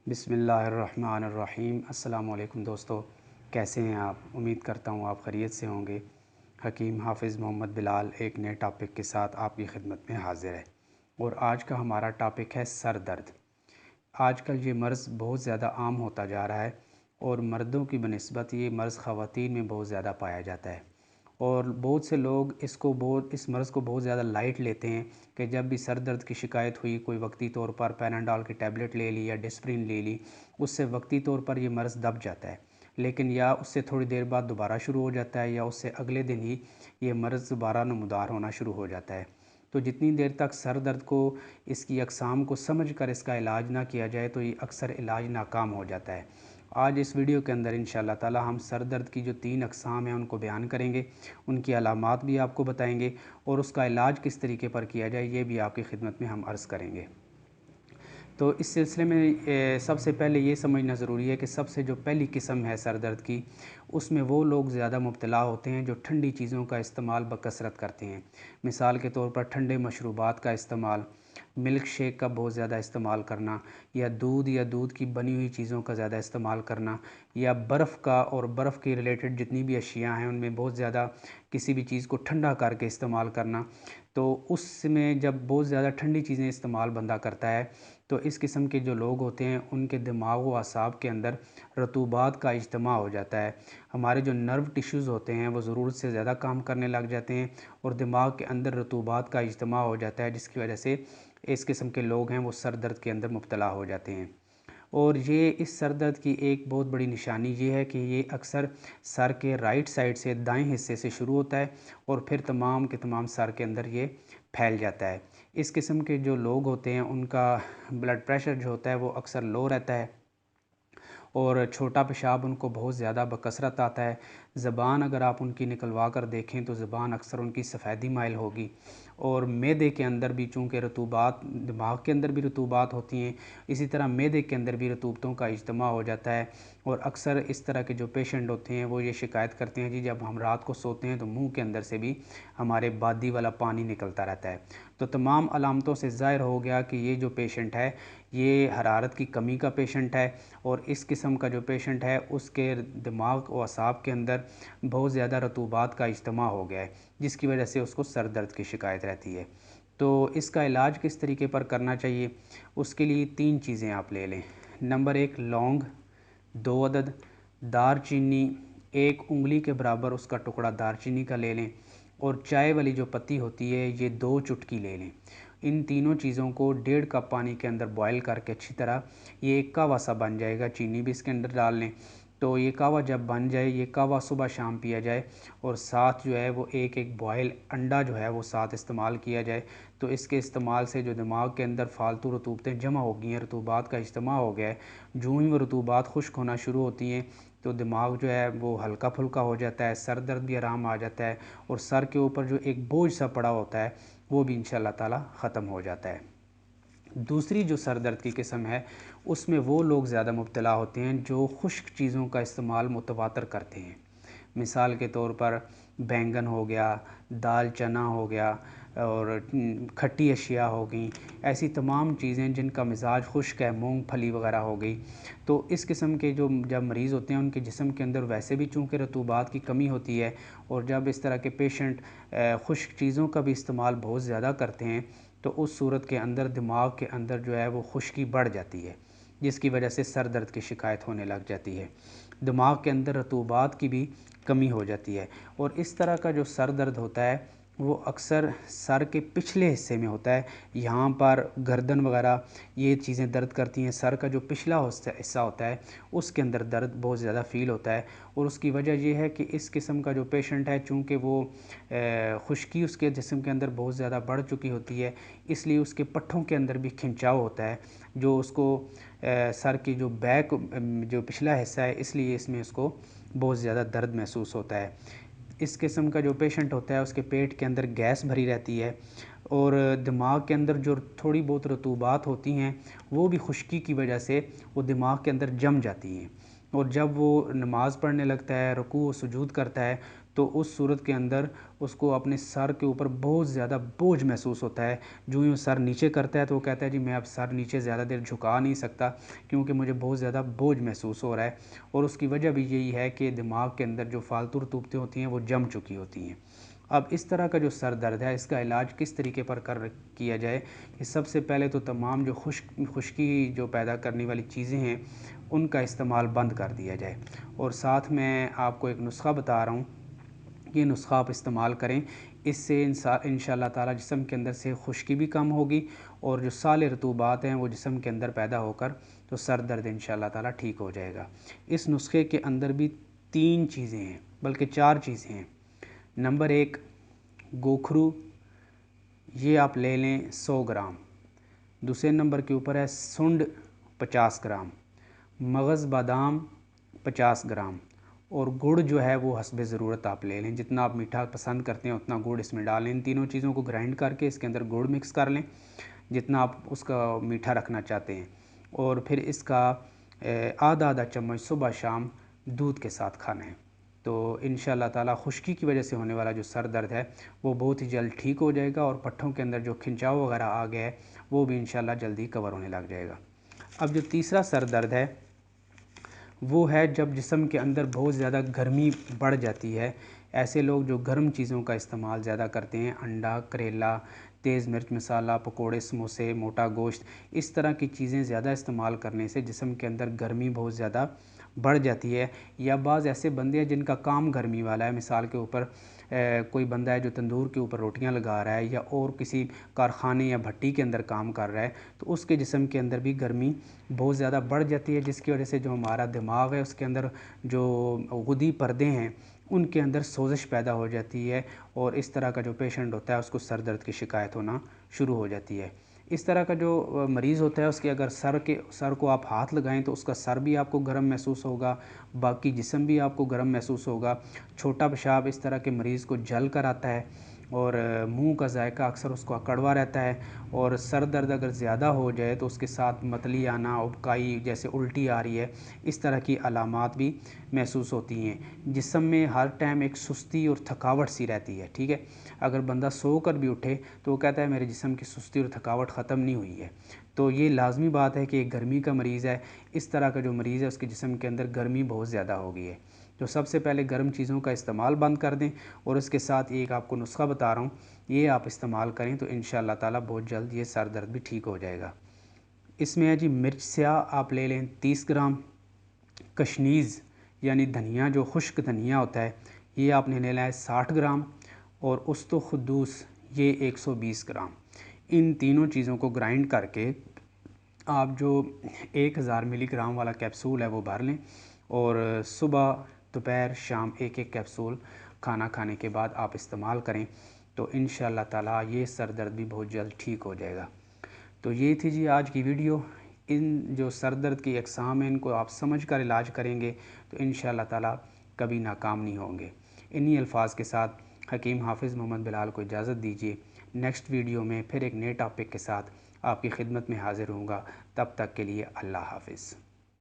बिस्मिल्लाहिर्रहमानिर्रहीम। अस्सलाम वालेकुम दोस्तों, कैसे हैं आप? उम्मीद करता हूँ आप खैरियत से होंगे। हकीम हाफिज़ मोहम्मद बिलाल एक नए टॉपिक के साथ आपकी खिदमत में हाज़िर है और आज का हमारा टॉपिक है सर दर्द। आजकल ये मर्ज़ बहुत ज़्यादा आम होता जा रहा है और मर्दों की बनिस्बत ये मर्ज़ ख़वातीन में बहुत ज़्यादा पाया जाता है और बहुत से लोग इस मर्ज़ को बहुत ज़्यादा लाइट लेते हैं कि जब भी सर दर्द की शिकायत हुई, कोई वक्ती तौर पर पैनाडोल की टैबलेट ले ली या डिस्प्रिन ले ली, उससे वक्ती तौर पर ये मर्ज़ दब जाता है, लेकिन या उससे थोड़ी देर बाद दोबारा शुरू हो जाता है या उससे अगले दिन ही ये मर्ज़ दोबारा नमूदार होना शुरू हो जाता है। तो जितनी देर तक सर दर्द को, इसकी अकसाम को समझ कर इसका इलाज ना किया जाए तो ये अक्सर इलाज नाकाम हो जाता है। आज इस वीडियो के अंदर इंशाअल्लाह ताला हम सर दर्द की जो 3 अकसाम हैं उनको बयान करेंगे, उनकी अलामात भी आपको बताएंगे और उसका इलाज किस तरीके पर किया जाए ये भी आपकी खिदमत में हम अर्ज़ करेंगे। तो इस सिलसिले में सबसे पहले ये समझना ज़रूरी है कि सबसे जो पहली किस्म है सर दर्द की, उसमें वो लोग ज़्यादा मुब्तला होते हैं जो ठंडी चीज़ों का इस्तेमाल बकसरत करते हैं। मिसाल के तौर पर ठंडे मशरूबात का इस्तेमाल, मिल्क शेक का बहुत ज़्यादा इस्तेमाल करना, या दूध की बनी हुई चीज़ों का ज़्यादा इस्तेमाल करना, या बर्फ़ का और बर्फ़ के रिलेटेड जितनी भी अशिया हैं उनमें बहुत ज़्यादा किसी भी चीज़ को ठंडा करके इस्तेमाल करना। तो उसमें जब बहुत ज़्यादा ठंडी चीज़ें इस्तेमाल बंदा करता है तो इस किस्म के जो लोग होते हैं उनके दिमाग व असाब के अंदर रतूबात का इज्तिमा हो जाता है। हमारे जो नर्व टिश्यूज़ होते हैं वो ज़रूरत से ज़्यादा काम करने लग जाते हैं और दिमाग के अंदर रतूबात का इज्तिमा हो जाता है, जिसकी वजह से इस किस्म के लोग हैं वो सर दर्द के अंदर मुब्तला हो जाते हैं। और ये इस सर दर्द की एक बहुत बड़ी निशानी ये है कि ये अक्सर सर के राइट साइड से, दाएं हिस्से से शुरू होता है और फिर तमाम के तमाम सर के अंदर ये फैल जाता है। इस किस्म के जो लोग होते हैं उनका ब्लड प्रेशर जो होता है वो अक्सर लो रहता है और छोटा पेशाब उनको बहुत ज़्यादा बकसरत आता है। ज़बान अगर आप उनकी निकलवा कर देखें तो ज़बान अक्सर उनकी सफ़ेदी माइल होगी और मैदे के अंदर भी, चूँकि रतूबात दिमाग के अंदर भी रतूबात होती हैं, इसी तरह मैदे के अंदर भी रतूबतों का इज्तिमा हो जाता है। और अक्सर इस तरह के जो पेशेंट होते हैं वो ये शिकायत करते हैं जी जब हम रात को सोते हैं तो मुंह के अंदर से भी हमारे बादी वाला पानी निकलता रहता है। तो तमाम अलामतों से ज़ाहिर हो गया कि ये जो पेशेंट है ये हरारत की कमी का पेशेंट है और इस किस्म का जो पेशेंट है उसके दिमाग और असाब के अंदर बहुत ज़्यादा रतूबात का इज्तिमा हो गया है, जिसकी वजह से उसको सर दर्द की शिकायत रहती है। तो इसका इलाज किस तरीके पर करना चाहिए, उसके लिए 3 चीज़ें आप ले लें। नंबर 1 लौंग 2 अदद, दारचीनी 1 उंगली के बराबर उसका टुकड़ा दारचीनी का ले लें और चाय वाली जो पत्ती होती है ये 2 चुटकी ले लें। इन तीनों चीज़ों को 1.5 कप पानी के अंदर बॉयल करके अच्छी तरह ये एक कहवा सा बन जाएगा, चीनी भी इसके अंदर डाल लें। तो ये कहवा जब बन जाए, ये कहवा सुबह शाम पिया जाए और साथ जो है वो एक एक बॉयल अंडा जो है वो साथ इस्तेमाल किया जाए। तो इसके इस्तेमाल से जो दिमाग के अंदर फालतू रतूबतें जमा हो गई हैं, रतूबात का इज्तिमा हो गया है, जो ही वो रतूबात खुश्क होना शुरू होती हैं तो दिमाग जो है वो हल्का फुल्का हो जाता है, सर दर्द भी आराम आ जाता है और सर के ऊपर जो एक बोझ सा पड़ा होता है वो भी इंशाअल्लाह ताला ख़त्म हो जाता है। दूसरी जो सर दर्द की किस्म है उसमें वो लोग ज़्यादा मुब्तला होते हैं जो खुश्क चीज़ों का इस्तेमाल मुतवातर करते हैं। मिसाल के तौर पर बैंगन हो गया, दाल चना हो गया और खट्टी अशिया हो गई, ऐसी तमाम चीज़ें जिनका मिजाज खुश्क है, मूंगफली वगैरह हो गई। तो इस किस्म के जो जब मरीज़ होते हैं उनके जिस्म के अंदर वैसे भी चूँकि रतूबात की कमी होती है और जब इस तरह के पेशेंट खुश्क चीज़ों का भी इस्तेमाल बहुत ज़्यादा करते हैं तो उस सूरत के अंदर दिमाग के अंदर जो है वो खुश्की बढ़ जाती है, जिसकी वजह से सर दर्द की शिकायत होने लग जाती है। दिमाग के अंदर रतूबात की भी कमी हो जाती है और इस तरह का जो सर दर्द होता है वो अक्सर सर के पिछले हिस्से में होता है। यहाँ पर गर्दन वगैरह ये चीज़ें दर्द करती हैं। सर का जो पिछला हिस्सा होता है उसके अंदर दर्द बहुत ज़्यादा फ़ील होता है और उसकी वजह ये है कि इस किस्म का जो पेशेंट है चूँकि वो खुश्की उसके जिस्म के अंदर बहुत ज़्यादा बढ़ चुकी होती है, इसलिए उसके पट्ठों के अंदर भी खिंचाव होता है जो उसको सर की जो बैक जो पिछला हिस्सा है, इसलिए इसमें उसको बहुत ज़्यादा दर्द महसूस होता है। इस किस्म का जो पेशेंट होता है उसके पेट के अंदर गैस भरी रहती है और दिमाग के अंदर जो थोड़ी बहुत रतूबात होती हैं वो भी खुश्की की वजह से वो दिमाग के अंदर जम जाती हैं और जब वो नमाज़ पढ़ने लगता है, रुकू व सुजूद करता है तो उस सूरत के अंदर उसको अपने सर के ऊपर बहुत ज़्यादा बोझ महसूस होता है। जो यूँ सर नीचे करता है तो वो कहता है जी मैं अब सर नीचे ज़्यादा देर झुका नहीं सकता क्योंकि मुझे बहुत ज़्यादा बोझ महसूस हो रहा है। और उसकी वजह भी यही है कि दिमाग के अंदर जो फालतू रतूबतें होती हैं वो जम चुकी होती हैं। अब इस तरह का जो सर दर्द है इसका इलाज किस तरीके पर किया जाए कि सबसे पहले तो तमाम जो खुश्की जो पैदा करने वाली चीज़ें हैं उनका इस्तेमाल बंद कर दिया जाए। और साथ में आपको एक नुस्खा बता रहा हूँ, ये नुस्खा आप इस्तेमाल करें। इससे इंशाअल्लाह ताला जिस्म के अंदर से खुश्की भी कम होगी और जो साले रतूबात हैं वो जिस्म के अंदर पैदा होकर तो सर दर्द इंशाअल्लाह ताला ठीक हो जाएगा। इस नुस्खे के अंदर भी 3 चीज़ें हैं, बल्कि 4 चीज़ें हैं। नंबर 1 गोखरू, ये आप ले लें 100 ग्राम। दूसरे नंबर के ऊपर है सुंड 50 ग्राम, मगज़ बादाम 50 ग्राम और गुड़ जो है वो हस्बे ज़रूरत आप ले लें। जितना आप मीठा पसंद करते हैं उतना गुड़ इसमें डालें। इन तीनों चीज़ों को ग्राइंड करके इसके अंदर गुड़ मिक्स कर लें जितना आप उसका मीठा रखना चाहते हैं। और फिर इसका आधा आधा चम्मच सुबह शाम दूध के साथ खाना है। तो इंशाअल्लाह ताला खुश्की की वजह से होने वाला जो सर दर्द है वो बहुत ही जल्द ठीक हो जाएगा और पट्ठों के अंदर जो खिंचाव वगैरह आ गया है वो भी इंशाअल्लाह जल्दी कवर होने लग जाएगा। अब जो तीसरा सर दर्द है वो है जब जिस्म के अंदर बहुत ज़्यादा गर्मी बढ़ जाती है। ऐसे लोग जो गर्म चीज़ों का इस्तेमाल ज़्यादा करते हैं, अंडा, करेला, तेज़ मिर्च मसाला, पकोड़े, समोसे, मोटा गोश्त, इस तरह की चीज़ें ज़्यादा इस्तेमाल करने से जिस्म के अंदर गर्मी बहुत ज़्यादा बढ़ जाती है। या बाज़ ऐसे बंदे हैं जिनका काम गर्मी वाला है, मिसाल के ऊपर कोई बंदा है जो तंदूर के ऊपर रोटियां लगा रहा है या और किसी कारखाने या भट्टी के अंदर काम कर रहा है, तो उसके जिस्म के अंदर भी गर्मी बहुत ज़्यादा बढ़ जाती है, जिसकी वजह से जो हमारा दिमाग है उसके अंदर जो गुदी पर्दे हैं उनके अंदर सोजिश पैदा हो जाती है और इस तरह का जो पेशेंट होता है उसको सर दर्द की शिकायत होना शुरू हो जाती है। इस तरह का जो मरीज़ होता है उसके अगर सर को आप हाथ लगाएं तो उसका सर भी आपको गर्म महसूस होगा, बाकी जिस्म भी आपको गर्म महसूस होगा। छोटा पेशाब इस तरह के मरीज़ को जल कर आता है और मुंह का जायका अक्सर उसका कड़वा रहता है। और सर दर्द अगर ज़्यादा हो जाए तो उसके साथ मतली आना, उबकाई, जैसे उल्टी आ रही है, इस तरह की अलामात भी महसूस होती हैं। जिस्म में हर टाइम एक सुस्ती और थकावट सी रहती है। ठीक है, अगर बंदा सो कर भी उठे तो वो कहता है मेरे जिस्म की सुस्ती और थकावट ख़त्म नहीं हुई है। तो ये लाजमी बात है कि एक गर्मी का मरीज़ है, इस तरह का जो मरीज़ है उसके जिस्म के अंदर गर्मी बहुत ज़्यादा हो गई है। तो सबसे पहले गर्म चीज़ों का इस्तेमाल बंद कर दें और उसके साथ एक आपको नुस्खा बता रहा हूँ, ये आप इस्तेमाल करें तो इंशाअल्लाह ताला बहुत जल्द ये सर दर्द भी ठीक हो जाएगा। इसमें है जी मिर्च स्याह आप ले लें 30 ग्राम, कशनीज़ यानी धनिया जो खुश्क धनिया होता है ये आपने लेना है 60 ग्राम और उस्तो खुद्दूस ये 120 ग्राम। इन तीनों चीज़ों को ग्राइंड करके आप जो 1000 मिलीग्राम वाला कैप्सूल है वो भर लें और सुबह, दोपहर, शाम एक एक कैप्सूल खाना खाने के बाद आप इस्तेमाल करें तो इंशाअल्लाह ताला ये सर दर्द भी बहुत जल्द ठीक हो जाएगा। तो ये थी जी आज की वीडियो। इन जो सर दर्द की अकसाम हैं इनको आप समझ कर इलाज करेंगे तो इंशाअल्लाह ताला कभी नाकाम नहीं होंगे। इन्हीं अल्फाज के साथ हकीम हाफिज़ मोहम्मद बिलाल को इजाज़त दीजिए। नेक्स्ट वीडियो में फिर एक नए टॉपिक के साथ आपकी खिदमत में हाज़िर होऊंगा। तब तक के लिए अल्लाह हाफिज़।